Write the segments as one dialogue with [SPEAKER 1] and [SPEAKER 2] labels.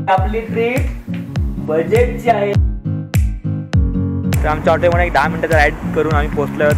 [SPEAKER 1] आपली ट्रिप बजेटची आहे. तर आमच्या हॉटेलमध्ये एक 10 मिनिटाचा राईड करून आम्ही पोहोचलो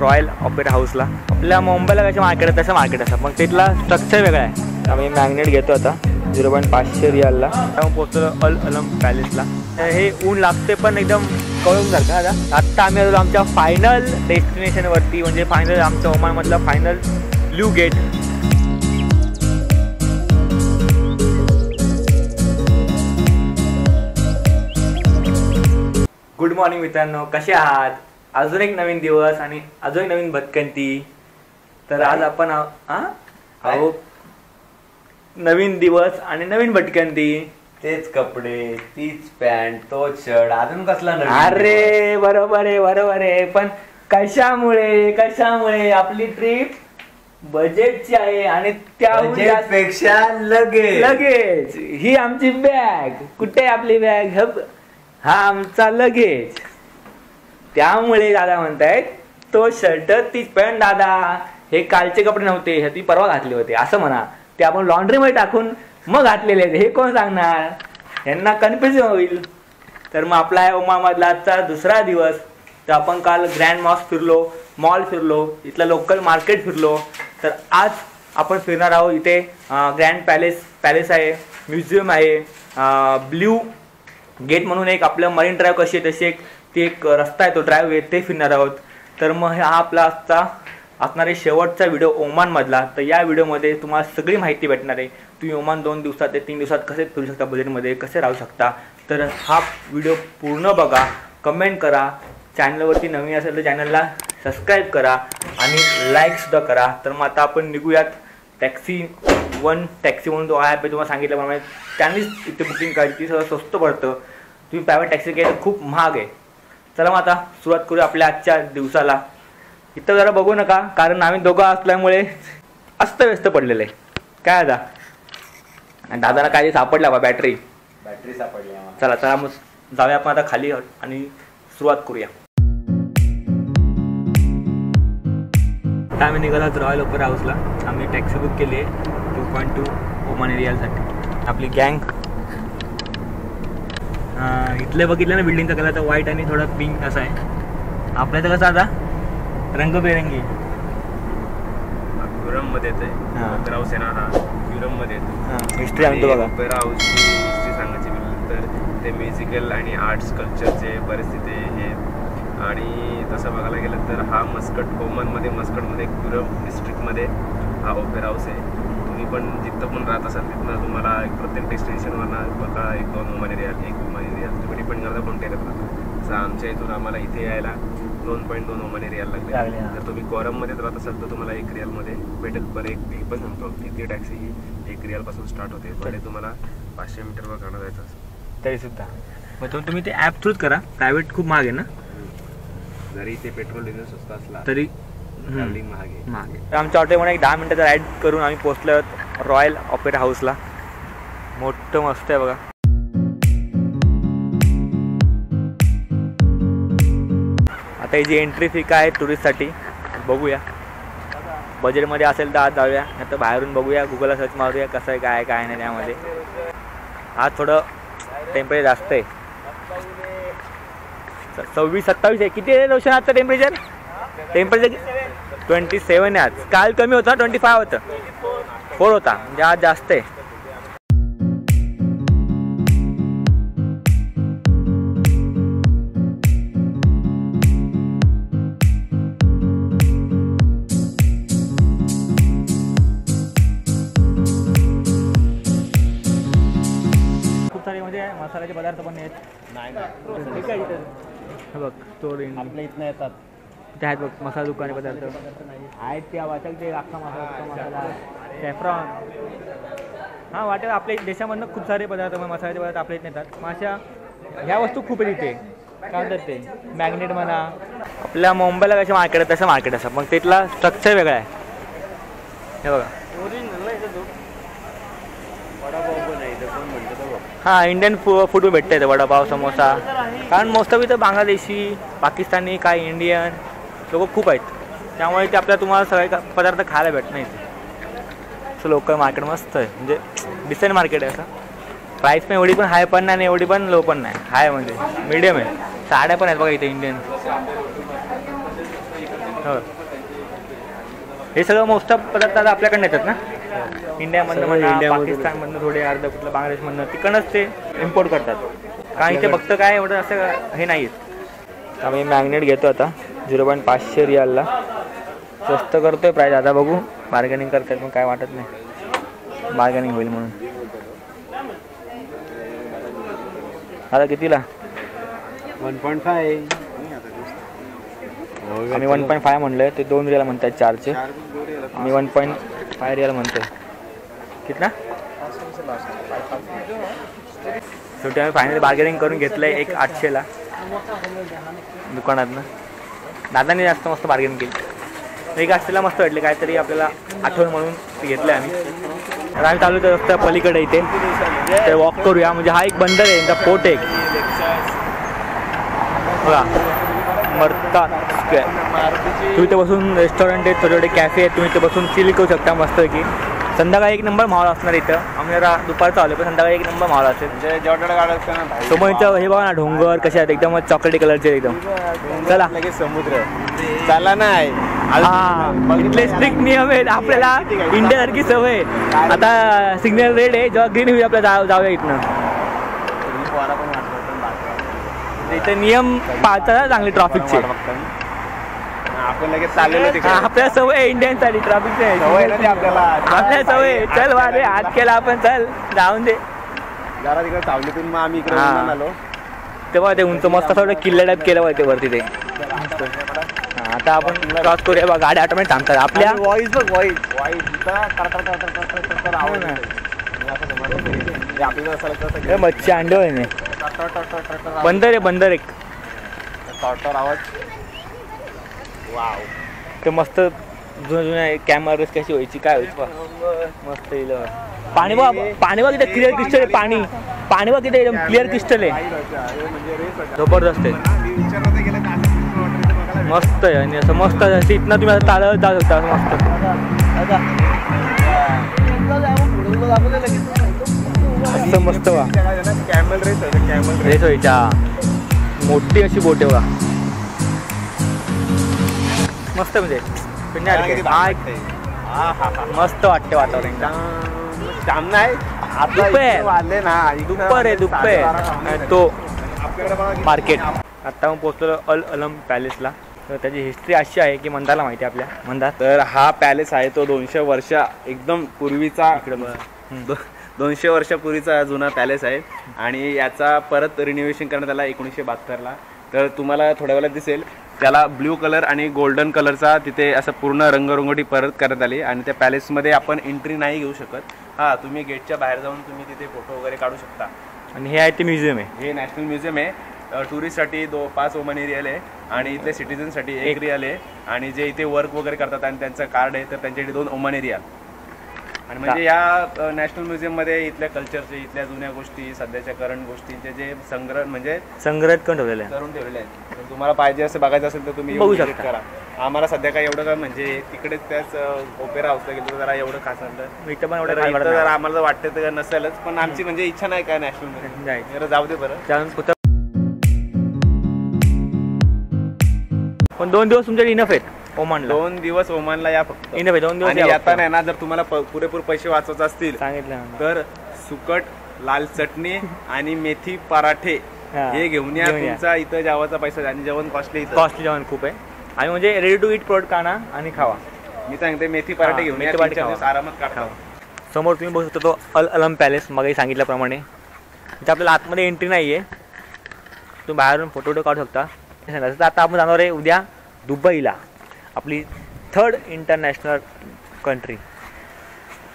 [SPEAKER 1] रॉयल ऑपेरा हाऊसला. आपल्या मुंबईला कशा मार्केट आहे तसं मार्केट असतं, पण तिथला स्ट्रक्चर वेगळा आहे. आम्ही मॅग्नेट घेतो आता 0.500 रियालला. तेव्हा पोहोचलो अल अलम पॅलेसला. हे ऊन लागते पण एकदम कळून जातं आता. आत्ता आम्ही आलो आमच्या फायनल डेस्टिनेशनवरती, म्हणजे फायनल आमच्या ओमानमधला final blue gate. Good morning मित्रांनो, कसे आहात? अजून एक नवीन दिवस आणि अजून एक नवीन भटकंती. तर आज आपण आहो नवीन दिवस आणि नवीन भटकंती.
[SPEAKER 2] तेच कपडे, तीच पॅन्ट, तोच शर्ट, अजून कसला नवीन?
[SPEAKER 1] अरे बरोबर आहे. पण कशामुळे आपली ट्रिप बजेटची आहे आणि
[SPEAKER 2] त्यापेक्षा लगेच
[SPEAKER 1] ही आमची बॅग. कुठे आहे आपली बॅग? हा आमचा लगेज. त्यामुळे दादा म्हणतायत तो शर्ट तीच पॅन्ट. दादा हे कालचे कपडे नव्हते, ती परवा घातले होते असं म्हणा. ते आपण लॉन्ड्रीमध्ये टाकून मग घातलेले आहेत, हे कोण सांगणार? यांना कन्फ्युजन होईल. तर मग आपला आहे ओमानमधला आजचा दुसरा दिवस. तर आपण काल ग्रँड मॉस्क फिरलो, मॉल फिरलो, इथलं लोकल मार्केट फिरलो. तर आज आपण फिरणार आहोत इथे ग्रँड पॅलेस आहे, म्युझियम आहे, ब्ल्यू गेट म्हणून एक आपलं मरीन ड्राईव्ह कशी आहे तशी एक रस्ता आहे, तो ड्राईव्ह आहे, ते फिरणार आहोत. तर मग हा आपला आजचा असणारे शेवटचा व्हिडिओ ओमानमधला. तर या व्हिडिओमध्ये तुम्हाला सगळी माहिती भेटणार आहे. तुम्ही ओमान 2 दिवसात ते 3 दिवसात कसे फिरू शकता, बजेटमध्ये कसे राहू शकता. तर हा व्हिडिओ पूर्ण बघा, कमेंट करा, चॅनलवरती नवीन असेल तर चॅनलला सबस्क्राईब करा आणि लाईकसुद्धा करा. तर मग आता आपण निघूयात. टॅक्सी म्हणून जो ॲप आहे तुम्हाला सांगितल्याप्रमाणे त्यांनीच इथे बुकिंग करायची, सगळं स्वस्त पडतं. तुम्ही प्रायव्हेट टॅक्सी केलं खूप महाग आहे. चला मग आता सुरुवात करूया आपल्या आजच्या दिवसाला. इथं जरा बघू नका, कारण आम्ही दोघं असल्यामुळे अस्तव्यस्त पडलेलं आहे. काय आता आणि दादाला काय सापडला बा? बॅटरी
[SPEAKER 2] सापडली.
[SPEAKER 1] चला मग जाऊया आपण आता खाली आणि सुरुवात करूया. आता आम्ही निघालो रॉयल ओपेरा हाऊसला. आम्ही टॅक्सी बुक केली आहे 2.2 ओमान एरियासाठी. आपली गँग इथले बघितलं ना, बिल्डिंगचा कलर तर व्हाईट आणि थोडा पिंक असा आहे. आपल्या इथं कसं आता रंगबेरंगी
[SPEAKER 2] युरोपमध्ये येते. ओपेरा हाऊस येणार हा युरोपमध्ये येतो.
[SPEAKER 1] हिस्ट्री सांगतो बघा.
[SPEAKER 2] ओपेरा हाऊसची हिस्ट्री सांगायची म्हटलं तर ते म्युझिकल आणि आर्ट्स कल्चरचे परिस्थिती हे. आणि तसं बघायला गेलं तर हा ओमानमध्ये मस्कटमध्ये युरोप डिस्ट्रिक्टमध्ये हा ओपेरा हाऊस आहे. तुम्ही पण जिथं पण राहत असाल तिथनं तुम्हाला प्रत्येक डेस्टिनेशनवरनं बघा 1-2 ओमान रियाल तुम्ही डिपेंड करता कोणत्या येतात राहता. जसं आमच्या इथून आम्हाला इथे यायला 2.2 ओमान रियाल लागले. जर तुम्ही कोरममध्ये राहत असाल तर तुम्हाला 1 रियालमध्ये भेटेल. पण एक पण सांगतो, तिथे टॅक्सी ही 1 रियालपासून स्टार्ट होते. पहिले तुम्हाला 500 मीटरवर गाणं जायचं असं
[SPEAKER 1] तरीसुद्धा. मग तुम्ही ते ॲप थ्रूच करा. प्रायव्हेट खूप महाग आहे ना,
[SPEAKER 2] जरी ते पेट्रोल डिझेल स्वस्त असला
[SPEAKER 1] तरी
[SPEAKER 2] ट्रॅव्हलिंग महाग आहे.
[SPEAKER 1] आमच्या हॉटेलमध्ये एक 10 मिनिटाचा राईड करून आम्ही पोहोचलो रॉयल ऑपेरा हाऊसला. मोठं मस्त आहे बघा. आता ही जी एंट्री फी काय आहे टुरिस्टसाठी बघूया. बजेटमध्ये असेल तर आज जाऊया, नाही तर बाहेरून बघूया, गुगलला सर्च मारूया कसं आहे काय नाही. त्यामध्ये आज थोडं टेम्परेचर जास्त आहे, 26-27 आहे. किती आहे रोशन आजचं टेम्परेचर? 27 आहे आज. काल कमी होता, 25 होतं, 4 होता, म्हणजे आज जास्त आहे. खूप सारे म्हणजे मसाल्याचे पदार्थ पण आहेत. ठीक आहे. इथं बघ स्टोर
[SPEAKER 3] आपल्या इथनं येतात
[SPEAKER 1] ते आहेत बघ, मसाला दुकाने पदार्थ आहेत. त्या वाटक ते अख्खा मसाला सॅफ्रॉन. हां वाटेल आपल्या देशामधनं खूप सारे पदार्थ मसाल्याचे पदार्थ आपल्या इथे येतात. माशा ह्या वस्तू खूप आहेत इथे. काय म्हणतात ते मॅग्नेट म्हणा. आपल्या मुंबईला कशा मार्केट आहे तसं मार्केट असतं, मग तिथला स्ट्रक्चर वेगळा आहे. हे बघा हां इंडियन फूड भेटतं इथं, वडापाव समोसा. कारण मोस्ट ऑफ इथं बांगलादेशी, पाकिस्तानी, काय इंडियन लोक खूप आहेत. त्यामुळे ते आपल्याला तुम्हाला सगळे पदार्थ खायला भेटत नाही. असं लोकल मार्केट मस्त आहे, म्हणजे डिसेंट मार्केट आहे असं. प्राईस पण एवढी पण हाय पण नाही आणि एवढी पण लो पण नाही, हाय म्हणजे मीडियम आहे. साड्या पण आहेत बघा इथे इंडियन. हो हे सगळं मोस्ट ऑफ पदार्थ आता आपल्याकडे येतात ना इंडियामधनं म्हणा, पाकिस्तानमधनं थोडे अर्ध कुठलं बांगलादेशमधनं तिकडनंच ते इम्पोर्ट करतात. कारण इथे फक्त काय एवढं असं हे नाही आहेत. आम्ही मॅग्नेट घेतो आता 0.500 रियालला. स्वस्त करतोय प्राईस, आता बघू बार्गेनिंग करतात पण काय वाटत नाही बार्गेनिंग होईल म्हणून. आता कितीला?
[SPEAKER 2] 1.5.
[SPEAKER 1] आम्ही 1.5 म्हणलोय, ते 2 रियाल म्हणतात 4चे. आम्ही 1.5 रियाल म्हणतोय. कितना? शेवटी आम्ही फायनली बार्गेनिंग करून घेतलंय एक 800ला दुकानातनं. दादाने जास्त मस्त बार्गेनिंग केली. एक 800ला मस्त वाटले, काहीतरी आपल्याला आठवण म्हणून ते घेतलं आम्ही. आम्ही चालू तर रस्त्या पलीकडे इथे ते वॉक करूया. म्हणजे हा एक बंदर आहे, त्यांचा पोट एक बघा मरता स्क्वेअर. तुम्ही इथे बसून रेस्टॉरंट आहेत, छोटे छोटे कॅफे आहेत, तुम्ही इथे बसून चिल करू शकता मस्त की. संध्याकाळी एक नंबर माहोल असणार इथं. आम्ही जरा दुपारचं आलो पण संध्याकाळी एक नंबर माहोल असेल. समोर इथं हे बघा ना डोंगर कसे आहेत एकदम चॉकलेटी कलरचे एकदम. चला
[SPEAKER 2] समुद्र चला नाही.
[SPEAKER 1] हा इथले स्ट्रिक्ट नियम आहेत, आपल्याला इंडियासारखी सवय. आता सिग्नल रेड आहे, जेव्हा ग्रीन होईल आपल्याला जाऊया इथनं. इथे नियम पाळतात चांगले ट्रॅफिकचे.
[SPEAKER 2] आपण लगेच चाललेलो तिकडे.
[SPEAKER 1] आपल्या सवय इंडियन साठी ट्रॅफिकचे आपल्या सवय. चल वारे हात केला आपण, चल जाऊन दे
[SPEAKER 2] जरा तिकडे चावलीतून. मग आम्ही इकडे आलो
[SPEAKER 1] तेव्हा ते उंच मस्त असं किल्ला टाईप केलं पाहिजे वरती ते. आता आपण क्रॉस करूया बघा, गाड्या ऑटोमॅटिक थांबतात. आपल्या
[SPEAKER 2] वॉइस बघ, वॉइस
[SPEAKER 1] मच्छी अंडे होय बंदर आहे, बंदर एक
[SPEAKER 2] आवाज. वाव
[SPEAKER 1] ते मस्त जुन्या जुन्या कॅमेराज कशी व्हायची काय व्हायची मस्त येईल. पाणी बघ, पाणी बघ किती क्लिअर क्रिस्टल आहे. पाणी पाणी बघ किती एकदम क्लिअर क्रिस्टल आहे, जबरदस्त आहे, मस्त आहे. आणि असं मस्त इथनं तुम्ही असं चालत जाऊ शकता मस्त. असं मस्त वा
[SPEAKER 2] कॅमल
[SPEAKER 1] रेस व्हायच्या. मोठी अशी बोट आहे बघा, मस्त म्हणजे मस्त वाटते वातावरण.
[SPEAKER 2] काम नाही
[SPEAKER 1] दुप्पर आहे, दुप्पर तो मार्केट. आता आपण पोहोचलो अल अलम पॅलेसला. तर त्याची हिस्ट्री अशी आहे की मंदारला माहिती आहे आपल्या मंदार.
[SPEAKER 2] तर हा पॅलेस आहे तो 200 वर्ष एकदम पूर्वीचा, 200 वर्षापूर्वीचा जुना पॅलेस आहे. आणि याचा परत रिनोव्हेशन करण्यात आला 1972ला. तर तुम्हाला थोड्या वेळात दिसेल त्याला ब्ल्यू कलर आणि गोल्डन कलरचा तिथे असं पूर्ण रंगरंगोटी परत करण्यात आली. आणि त्या पॅलेसमध्ये आपण एंट्री नाही घेऊ शकत. हां, तुम्ही गेटच्या बाहेर जाऊन तुम्ही तिथे फोटो वगैरे काढू शकता.
[SPEAKER 1] आणि हे आहे ते म्युझियम आहे,
[SPEAKER 2] हे नॅशनल म्युझियम आहे. टुरिस्टसाठी 5 ओमानी रिअल आहे आणि इथले सिटीजनसाठी 1 रिअल आहे. आणि जे इथे वर्क वगैरे करतात आणि त्यांचं कार्ड आहे तर त्यांच्यासाठी 2 ओमानी रिअल. आणि म्हणजे या नॅशनल म्युझियममध्ये इथल्या कल्चरचे, इथल्या जुन्या गोष्टी, सध्याच्या करंट गोष्टींचे जे संग्रह म्हणजे
[SPEAKER 1] संग्रहित करून ठेवलेले
[SPEAKER 2] आहेत. तर तुम्हाला पाहिजे असं बघायचं असेल तर तुम्ही
[SPEAKER 1] बघू
[SPEAKER 2] शकता. करा. आम्हाला सध्या काय एवढं काय म्हणजे तिकडेच त्याच ओपेरा हाऊसला गेलो जरा एवढं खास वाटलं.
[SPEAKER 1] इथं पण
[SPEAKER 2] जरा आम्हाला वाटतं तर नसेलच, पण आमची म्हणजे इच्छा नाही काय नॅशनल म्युझियम जाऊ दे बरं.
[SPEAKER 1] पण 2 दिवस तुमच्या इनफ आहेत ओमानला.
[SPEAKER 2] 2 दिवस ओमानला या फक्त
[SPEAKER 1] इनफ आहे 2 दिवस.
[SPEAKER 2] आणि आता नाही ना, जर तुम्हाला पुरेपूर पैसे वाचवायचे असतील
[SPEAKER 1] सांगितलं
[SPEAKER 2] तर सुकट, लाल चटणी आणि मेथी पराठे हे घेऊन या. तुमचा इथं जेवायचा पैसा आणि जेवण कॉस्टली
[SPEAKER 1] जेवण खूप आहे. आणि म्हणजे रेडी टू इट प्रोडक्ट आणा आणि खावा.
[SPEAKER 2] मी सांगते मेथी पराठे घेऊन या, 3-4 दिवस आरामात काढा.
[SPEAKER 1] समोर तुम्ही बघू शकता तो अल अलम पॅलेस. मग सांगितल्याप्रमाणे इथे आपल्याला आतमध्ये एंट्री नाही आहे, तुम्ही बाहेरून फोटो काढू शकता. आता आपण जाणार आहे उद्या दुबईला, आपली 3rd इंटरनॅशनल कंट्री.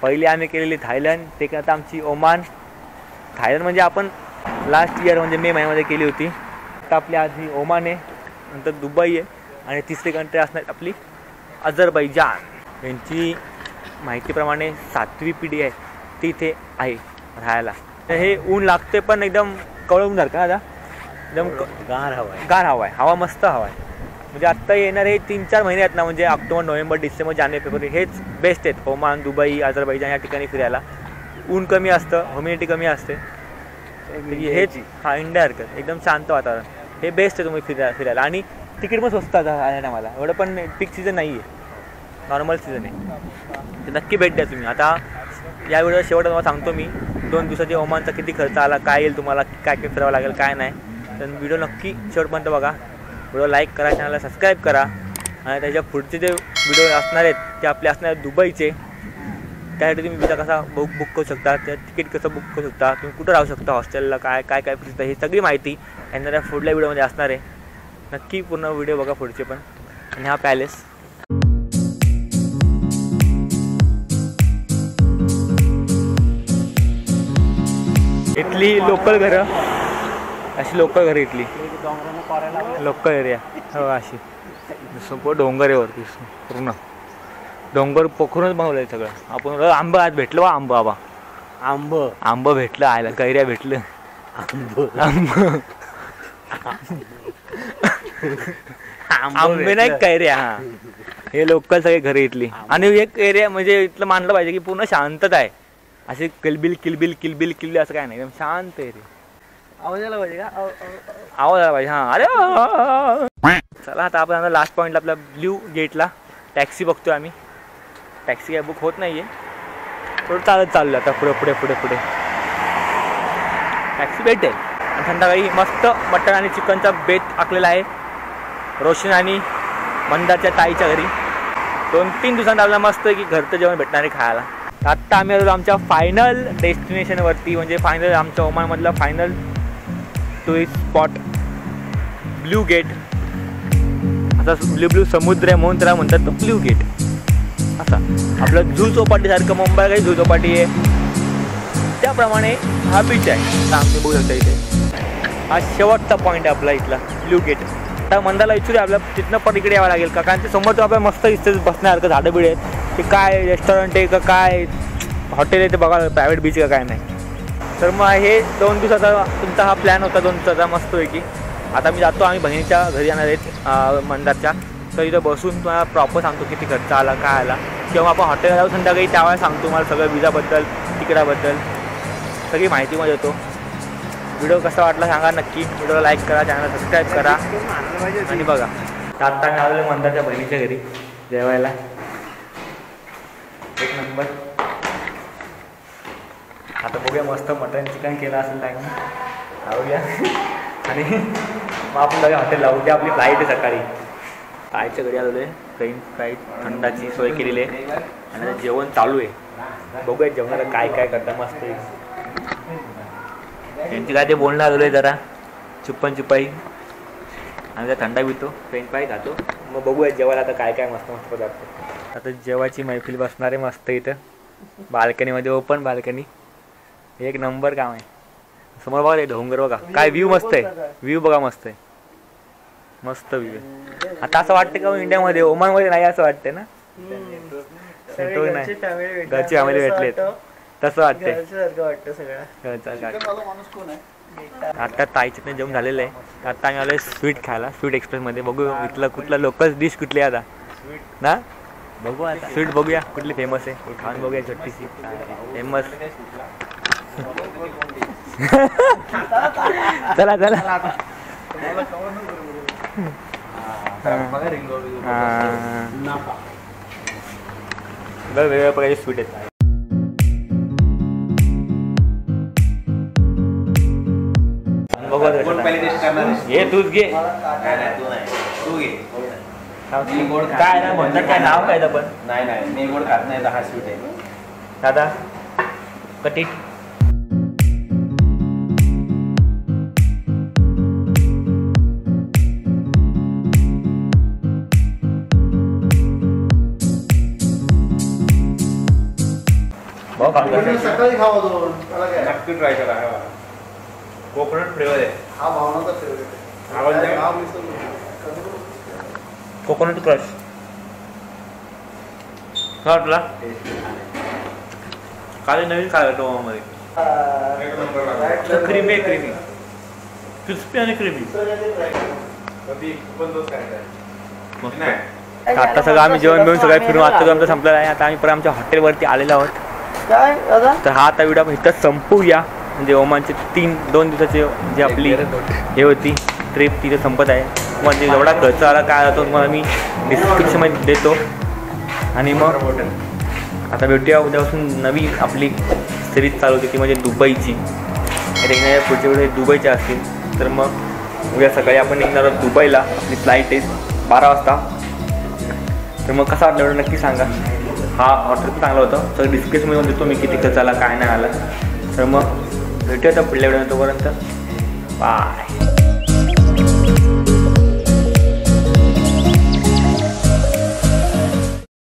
[SPEAKER 1] पहिली आम्ही केलेली थायलंड, ते आता आमची ओमान. थायलंड म्हणजे आपण लास्ट इयर म्हणजे मे महिन्यामध्ये केली होती. आता आपली आधी ओमान आहे, नंतर दुबई आहे आणि 3री कंट्री असणार आपली अझरबैजान. यांची माहितीप्रमाणे 7वी पिढी आहे ती इथे आहे राहायला. हे ऊन लागते पण एकदम कळवून का आता एकदम गार हवा आहे, हवा मस्त हवा आहे. म्हणजे आत्ता येणार हे 3-4 महिने आहेत ना, म्हणजे ऑक्टोबर, नोव्हेंबर, डिसेंबर, जानेवारी, फेब्रुवारी हेच बेस्ट आहेत ओमान, दुबई, अझरबैजान या ठिकाणी फिरायला. ऊन कमी असतं, ह्युमिडिटी कमी असते हेच हा इंडिया सारखं एकदम शांत वातावरण, हे बेस्ट आहे तुम्ही फिरायला. आणि तिकीट पण स्वस्त आहे मला, एवढं पण पीक सीझन नाही आहे, नॉर्मल सीझन आहे. तर नक्की भेट द्या तुम्ही. आता या व्हिडिओ शेवट मला सांगतो मी 2 दिवसाची ओमानचा किती खर्च आला, काय येईल तुम्हाला, काय काय फिरावं लागेल काय नाही. तर व्हिडिओ नक्की शेवटपर्यंत बघा. व्हिडिओ लाईक करा, चॅनलला सबस्क्राईब करा. आणि त्याच्या पुढचे जे व्हिडिओ असणार आहेत ते आपले असणार आहेत दुबईचे. त्यासाठी तुम्ही विजा कसा बुक करू शकता, त्या तिकीट कसं बुक करू शकता, तुम्ही कुठं राहू शकता, हॉस्टेलला काय काय काय फिरता, ही सगळी माहिती येणाऱ्या पुढल्या व्हिडिओमध्ये असणार आहे. नक्की पूर्ण व्हिडिओ बघा पुढचे पण. आणि हा पॅलेस इथली लोकल घरं, अशी लोकल घरं इथली लोकल एरिया हो अशी. जसं डोंगर आहे वरती पूर्ण डोंगर पोखरूनच बनवलं आहे सगळं. आपण आंब आज भेटलं बा, आंब बाबा आंब भेटलं, आयला कैऱ्या भेटलं, आंबे नाही कैऱ्या. हा हे लोकल सगळे घरे इथली. आणि एक एरिया म्हणजे इथलं मानलं पाहिजे की पूर्ण शांतता आहे, असे किलबिल किलबिल किलबिल किल्ली असं काय नाही, एकदम शांत एरिया. आवाज आला पाहिजे का, आवाज आला पाहिजे. हा अरे चला आता आपण लास्ट पॉईंटला आपल्या ब्ल्यू गेटला टॅक्सी बघतोय आम्ही. टॅक्सी काय बुक होत नाहीये, थोडं चालत चाललं आता पुढे पुढे पुढे पुढे टॅक्सी भेटेल. आणि संध्याकाळी मस्त मटण आणि चिकनचा बेत आखलेला आहे रोशन आणि मंदाच्या ताईच्या घरी. 2-3 दिवसांत आपल्याला मस्त की घरचं जेवण भेटणार आहे खायला. आत्ता आम्ही आलो आमच्या फायनल डेस्टिनेशनवरती, म्हणजे फायनल आमच्या ओमानमधला final tourist spot blue gate. आता ब्ल्यू समुद्र आहे म्हणून त्याला म्हणतात तो ब्ल्यू गेट. असा आपलं झू चौपाटीसारखं मुंबई काही झू चौपाटी आहे त्याप्रमाणे हा बीच आहे. आम्ही बघू शकता इथे हा शेवटचा पॉईंट आहे आपला इथला ब्ल्यू गेट. आता मंदाला विचारूया आपल्या तिथनं पण इकडे यावं लागेल का, कारण ते समोर तर आपल्याला मस्त इथे बसण्यासारखं झाडं बिड आहेत. ते काय रेस्टॉरंट आहे का काय हॉटेल आहे ते बघा, प्रायव्हेट बीच का काय नाही. तर मग हे 2 दिवसाचा तुमचा हा प्लॅन होता 2 दिवसाचा मस्त आहे की. आता मी जातो, आम्ही बहिणीच्या घरी येणार आहेत मंदारच्या. तर इथं बसून तुम्हाला प्रॉपर सांगतो किती खर्च आला काय आला, किंवा आपण हॉटेलला जाऊ संध्याकाळी त्यावेळेला सांगतो तुम्हाला सगळं विजाबद्दल तिकिटाबद्दल सगळी माहिती मध्ये देतो. व्हिडिओ कसा वाटला सांगा नक्की. व्हिडिओला लाईक करा, चॅनलला सबस्क्राईब करा आणि बघा. आता मी आलो मंदारच्या बहिणीच्या घरी जेवायला. एक नंबर. आता बघूया मस्त मटन चिकन केलं असेल टाईम खाऊया. आणि मग आपण जाऊया हॉटेलला. उद्या आपली फ्लाईट आहे सकाळी. ताईच्या घरी आलेलो आहे, ट्रेन फ्लाईट थंडाची सोय केलेली आहे आणि जेवण चालू आहे. बघूया जेवणाला काय काय करता मस्त आहे. त्यांची काय ते बोलणं आलेलं आहे जरा चुप्पन चुपाई. आम्ही त्या थंडा पितो, फ्रेंच फ्राय खातो. मग बघूया जेवायला आता काय काय मस्त मस्त पदार्थ. आता जेवायची मैफिल बसणार आहे मस्त इथं बाल्कनीमध्ये, ओपन बाल्कनी. एक नंबर काम आहे. समोर बघा ते डोंगर बघा, काय व्ह्यू मस्त आहे. व्ह्यू बघा मस्त आहे, मस्त व्ह्यू आहे. आता असं वाटतं का इंडियामध्ये ओमानमध्ये नाही असं वाटतंय ना, नाही घरची फॅमिली भेटलेत तसं वाटतंय. आता ताईच्यातनं जेवण झालेलं आहे. आता आम्ही आलोय स्वीट खायला स्वीट एक्सप्रेसमध्ये. बघू इथलं कुठलं लोकल डिश कुठली आता ना, बघू आता स्वीट बघूया कुठली फेमस आहे, खाऊन बघूया छोटीशी फेमस. चला चला वेगवेगळ्या प्रकारचे स्वीट आहेत. हे तूच घे काय ना म्हणतात काय नाव काय पण
[SPEAKER 2] नाही मी गोड खात नाही. हा स्वीट आहे
[SPEAKER 1] दादा कटी.
[SPEAKER 3] सकाळी खावा दोन
[SPEAKER 2] नक्की ट्राय करा. कोकोनट फ्लेवर आहे
[SPEAKER 3] हा भावनाचा फेवरेट.
[SPEAKER 1] कोकोनट क्रश काय वाटला काल नवीन काय टोमामध्ये क्रीमी आहे, क्रीमी क्रिस्पी आणि क्रीमी. आता सगळं आम्ही जेवण बिवून सगळं फिरून आता आमचं संपलेलं आहे. आता आम्ही परत आमच्या हॉटेलवरती आलेलो आहोत. तर हा आता व्हिडिओ आपण इथंच संपवूया. म्हणजे ओमानचे 2 दिवसाची जी आपली हे होती ट्रिप तिथे संपत आहे. म्हणजे एवढा खर्च आला काय होतो तुम्हाला मी डिस्क्रिप्शनमध्ये देतो. आणि मग आता भेटूया उद्यापासून नवी आपली सिरीज चालू होती ती म्हणजे दुबईची. निघणाऱ्या पुढच्या वेळेस दुबईच्या असतील तर मग उद्या सकाळी आपण निघणार आहोत दुबईला. आपली फ्लाईट आहे 12 वाजता. तर मग कसा वाटलं एवढं नक्की सांगा. हा ऑर्डर पण चांगला होता. सगळं डिस्क्रिप्शनमध्ये देतो मी किती खर्च आला काय नाही आला. तर मग भेटूया आता पुढल्या व्हिडिओ. तोपर्यंत बाय.